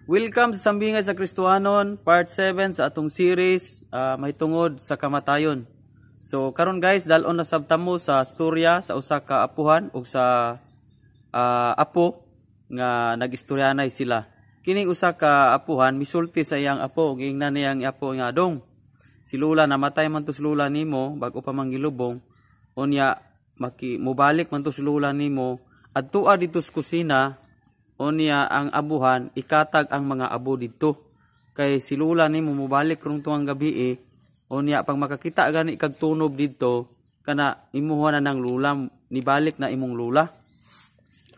Welcome sa Sambingay sa Kristohanon, part 7 sa atong series, mahitungod sa kamatayon. So karon guys, dalon na sabtamo sa storya sa usa ka apuhan ug sa apo nga nagistoryanay sila. Kining usa ka apuhan misulti sa iyang apo ug ingnan niyang apo nga dong. Si Lula namatay man to si Lula nimo bag-o pa manggilubong. Unya mubalik man to si Lula nimo adtua dito sa kusina. Unya ang abuhan ikatag ang mga abo dito kay si Lula ni mumubalik rong tuang gabi unya pag makakita gani kag tunob dito kana imuha na ng Lula nibalik na imong Lula.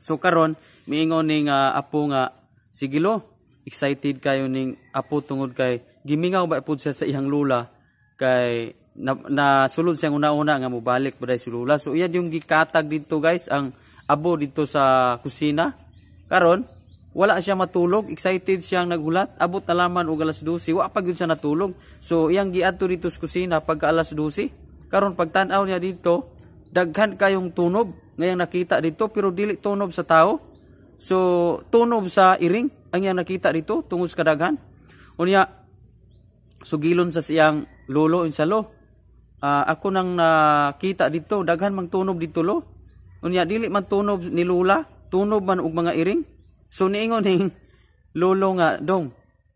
So karon miingon ning apo nga sige lo, excited kayo ning apo tungod kay gimingaw ba pud siya sa iyang Lula kay nasulod siya una-una nga mubalik baday si Lula. So iya yung gikatag dito guys ang abo dito sa kusina. Karon wala siya matulog, excited siyang nagulat, abot na laman og alas 12, wa pa gyud siya natulog. So iyang giadto dito sa kusina pagka alas 12. Karon pagtan-aw niya dito, daghan kayong tunob ngayang nakita dito pero dili tunob sa tao. So tunob sa iring ang iyang nakita dito tungod sa kadaghan. Unya sugilon sa siyang lolo insalo. Ako nang nakita dito daghan mang tunob dito lo. Unya dili man tunob ni Lula, tunob man og mga iring. So niingon ning lolo nga dong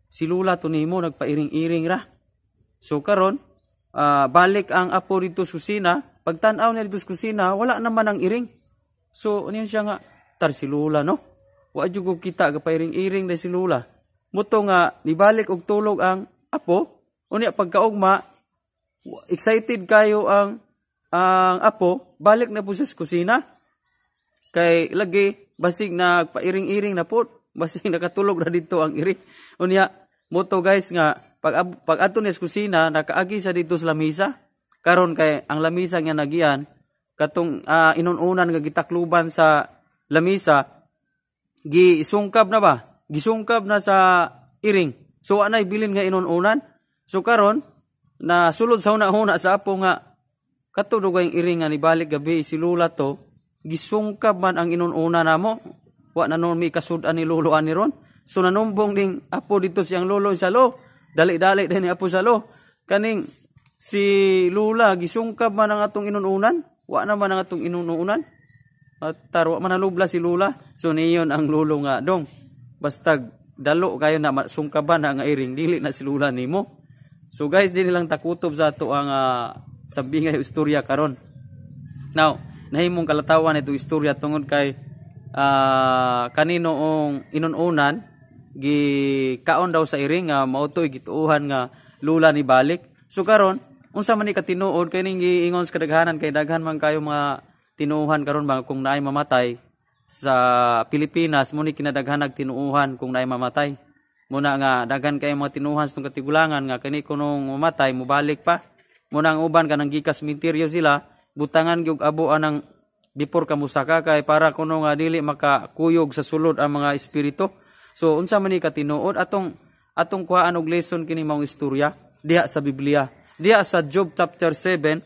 si Lula to nimo nagpairing-iring ra. So karon balik ang apo dito sa kusina, pagtan-aw niya dito sa kusina wala naman ang iring. So niyan siya nga tar si Lula no. Wa jud ko kita ga pairing-iring dai si Lula. Muto nga nibalik og tulog ang apo. Unya pagkaugma excited kayo ang apo, balik na po sa kusina. Kay lagi basig nagpairing-iring na po, basig nakatulog na dito ang iring. Unya moto guys nga pag adto ni sa kusina nakaagi sa dito sa lamisa. Karon kay ang lamisa nga nagian katong inununan nga gitakluban sa lamisa gisungkab na ba? Gisungkab na sa iring. So anay bilin nga inununan. So karon na sulod sa una-una sa apo nga katudog ang iring nga nibalik gabi si Lula to. Gisungkab man ang inununa namo, wa na non mi kasud-an ni lolo ani ron. So nanumbong ding apo dito siyang lolo sa lo, dali-dali din ni apo sa lo. Kaning si Lula gisungkab man ang atong inununan, wa naman ang atong inununan. At tarwa man nalubla si Lula. So niyon ang lolo nga dong. Basta dalo kayo na sungkaban na nga iring dili na si Lula nimo. So guys, di nilang takutob sa ato ang Sambingay istorya karon. Now nahimong kalatawan ito istorya tungod kay kanino ong inununan gikaon daw sa iring nga mautoy gituuhan nga Lula ni balik. So karon unsa man ni katinuod kay ning giingon sa kadaghanan kay daghan man kayo mga tinuuhan karon ba kung naay mamatay sa Pilipinas mo ni kinadaghan tinuuhan kung naay mamatay. Muna nga daghan kay mga tinuuhan sa tong katigulangan nga kani kunong mamatay mobalik pa. Muna ang uban kanang gikas minteryo sila butangan gyud abo anang before kamusaka kay para kuno nga dili makakuyog sa sulod ang mga espiritu. So unsa man ni katinuod atong kuhaan og lesson kini maong istorya diha sa Biblia. Diha sa Job chapter 7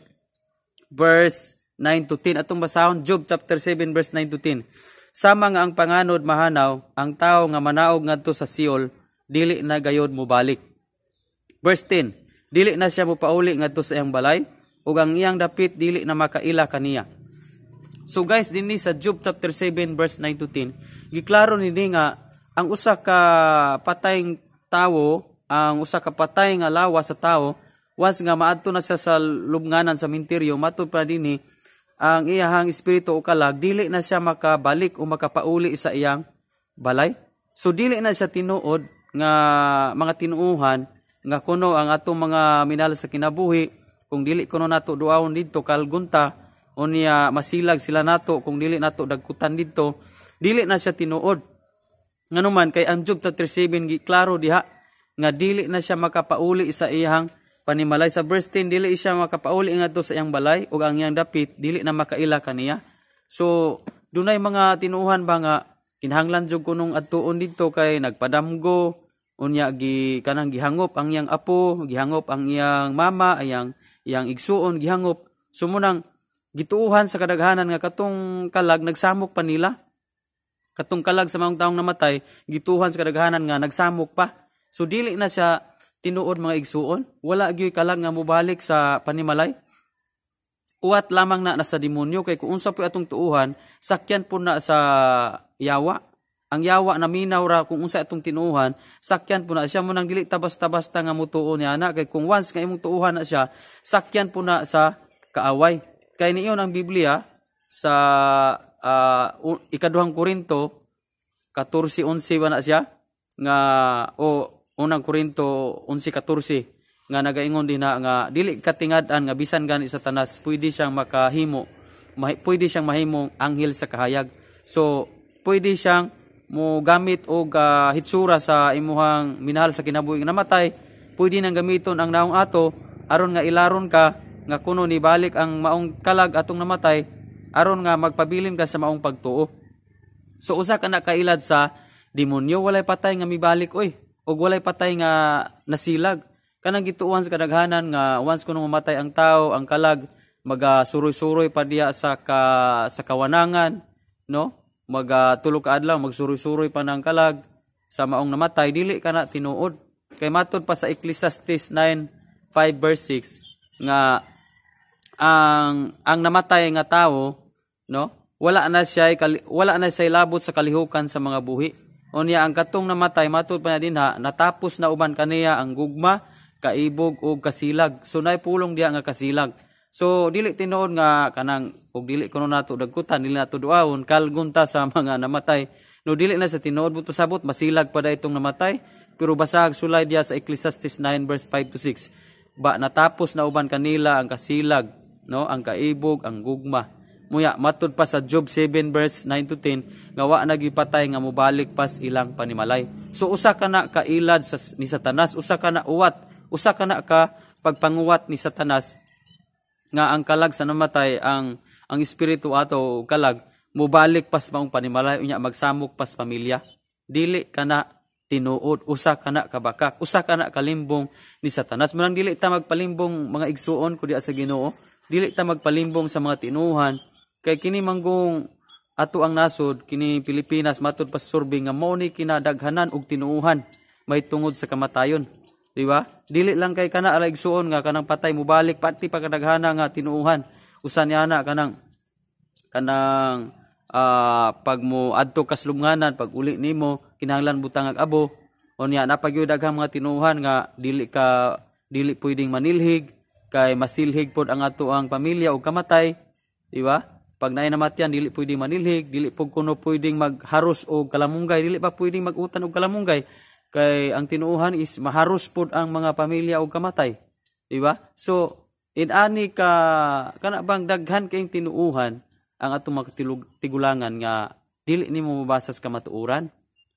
verse 9 to 10 atong basahon Job chapter 7 verse 9 to 10. Sama nga ang panganod mahanaw ang tao nga manaog ngadto sa Seol dili na gayod mobalik. Verse 10. Dili na siya mopauli ngadto sa iyang balay ug ang iyang dapit dili na makaila kaniya. So guys, dinhi sa Job chapter 7 verse 9 to 10, giklaro nini nga ang usa ka patayng tawo, ang usa ka patay nga lawas sa tawo, once nga maadto na siya sa lubnganan sa minteryo, matud pa dinhi ang iyahang espiritu o kalag dili na siya makabalik o makapauli sa iyang balay. So dili na siya tinuod nga mga tinuuhan nga kuno ang atong mga minahal sa kinabuhi. Kung dili kuno nato duawon dito kalgunta unya masilag sila nato kung dili nato dagkutan dito dili na siya tinuod. Nganuman kay ang Job chapter 7 giklaro diha nga dili na siya makapauli sa iyang panimalay. Sa verse 10 dili siya makapauli ngadto sa iyang balay ug ang iyang dapit dili na makaila kaniya. So dunay mga tinuuhan ba nga kinahanglan jud kunong adtuon dito kay nagpadamgo unya kanang gihangop ang iyang apo, gihangop ang iyang mama, iyang igsuon gihangop. Sumunang gituuhan sa kadaghanan nga katong kalag nagsamok pa nila. Katong kalag sa mga taong namatay, gituhan sa kadaghanan nga nagsamok pa. So dili na siya tinuod mga igsuon, wala gyud kalag nga mobalik sa panimalay. Uwat lamang na nasa demonyo kay kung unsa po atong tuuhan, sakyan po na sa yawa. Ang yawa na minaw ra kung unsa atong tinuuhan, sakyan po na siya mo nang dili tabas-tabasta nga mutuo niya na kay kung once nga imong tuuhan na siya, sakyan po na sa kaaway. Kay niyon ang Biblia sa ikaduhang Korinto 14:11 ba na siya nga o unang Korinto 11:14 nga nagaingon din na nga dili katingad-an nga bisan gani Satanas pwede siyang makahimo, pwede siyang mahimong anghel sa kahayag. So pwede siyang mo gamit og hitsura sa imuhang minahal sa kinabuhi nga namatay, pwede nang gamiton ang naong ato aron nga ilaron ka nga kuno ni balik ang maong kalag atong namatay aron nga magpabilin ka sa maong pagtuo. So usa ka na kailad sa demonyo, walay patay nga mibalik oy, og walay patay nga nasilag. Kanang gituuhan sa kadaghanan nga once kuno mamatay ang tao, ang kalag magasuroy-suroy pa diya sa kawanangan, no? Tulog ka adlaw magsuroy-suroy pa ng kalag sa maong namatay, dili ka na tinuod. Kay matod pa sa Ecclesiastes 9:5-6 nga ang namatay nga tao, no? Wala na siya labot sa kalihukan sa mga buhi. Unya ang katong namatay matud pa na dinha, natapos na uban kaniya ang gugma, kaibog o kasilag. So nay pulong diha nga kasilag. So dili tinuod nga kanang og dili kuno nato dagkutan, dili nato duawon kalgon ta sa mga namatay. No dili na sa tinuod but pasabot masilag pa da itong namatay, pero basahag sulay diha sa Ecclesiastes 9:5-6. Ba natapos na uban kanila ang kasilag, no, ang kaibog, ang gugma. Muya matud pa sa Job 7:9-10 nga wa nagipatay nga mobalik pas ilang panimalay. So usa ka na kailad ni Satanas, usa ka na uwat, usa ka na ka pagpanguwat ni Satanas nga ang kalag sa namatay, ang espiritu ato kalag mobalik pas maong panimalay unya magsamok pas pamilya. Dili ka na tinuod, usa ka na kabakak, usa ka na kalimbong ni Satanas. Munang dili ta magpalimbong mga igsuon ko diha sa Ginoo, dili ta magpalimbong sa mga tinuhan. Kay kini manggong ato ang nasod, kini Pilipinas matud pa survey nga mao ni kinadaghanan og tinuuhan may tungod sa kamatayon. Di ba? Dili lang kay kana ala igsuon nga kanang patay mobalik pati pagkadaghana nga tinuuhan. Usan niya na kanang pag mo adto kaslumnganan, pag uli nimo kinahanglan butang ag abo. Unya napagyud daghang mga tinuuhan nga dili pwedeng manilhig kay masilhig pod ang ato ang pamilya og kamatay. Di ba? Pag naay namatyan, dili pwedeng manilhig, dili po kuno pwedeng magharos o kalamunggay, dili pa pwedeng magutan og kalamunggay. Kay ang tinuuhan is maharos pod ang mga pamilya og kamatay. Di ba? So, inani ka kana bang daghan kayong tinuuhan ang atong tigulangan nga dili nimo mabasas kamatuoran.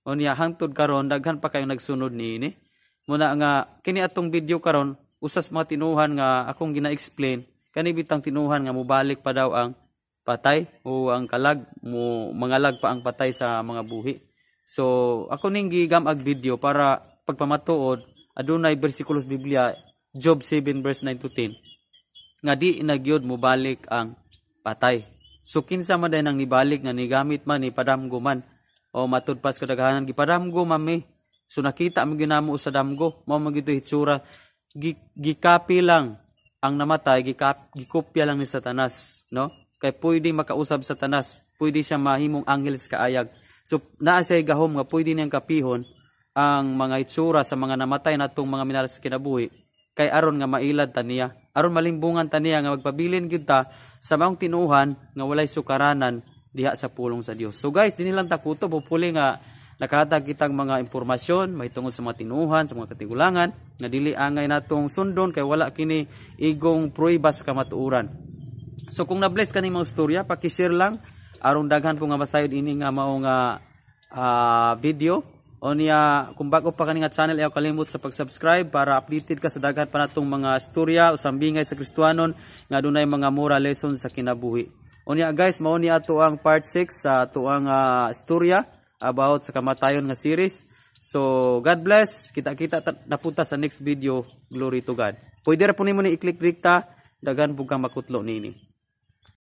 Unya hangtod karon daghan pa kayong nagsunod niini. Muna nga kini atong video karon usas mga tinuuhan nga akong gina-explain, kani bitang tinuuhan nga mobalik pa daw ang patay o ang kalag mo mangalag pa ang patay sa mga buhi. So ako ning gigamag video para pagpamatuod adunay bersikulos Biblia Job 7:9-10 nga di nagyod mobalik ang patay. So kinsa man day nang nibalik nga nigamit man ni padamgo man o matud pas kadaghanan gipadamgo mami. So nakita mo ginamo sa damgo, mao magito hitsura, gikapi lang ang namatay, gikopya lang ni Satanas, no? Kay pwede makausab sa Satanas, pwede siya mahimong anghel sa kaayag. So naa siya gahom nga pwede niyang kapihon ang mga itsura sa mga namatay natong mga minahal sa kinabuhi, kay aron nga mailad ta niya, aron malimbungan ta niya nga magpabilin gyud ta sa maong tinuuhan nga walay sukaranan diha sa pulong sa Dios. So guys, dinhi lang ta kuto pupuli nga nakahatag kitang mga impormasyon may tungod sa mga tinuuhan, sa mga katigulangan nga dili angay natong sundon kay wala kini igong prueba sa kamatuoran. So kung na-bless ka ning mga istorya, paki-share lang aron daghan ko nga masayod ini nga mao nga video. O niya kung bago pa kani nga channel, ayaw kalimot sa pag-subscribe para updated ka sa daghan pa natong mga istorya o sambingay sa Kristiyanon nga dunay mga moral lessons sa kinabuhi. O niya guys, mao ni ato ang part 6 sa ato ang istorya about sa kamatayon nga series. So God bless, kita-kita napunta sa next video. Glory to God. Pwede ra po nimo ni i-click dikta, daghan pug kang makutlo nini.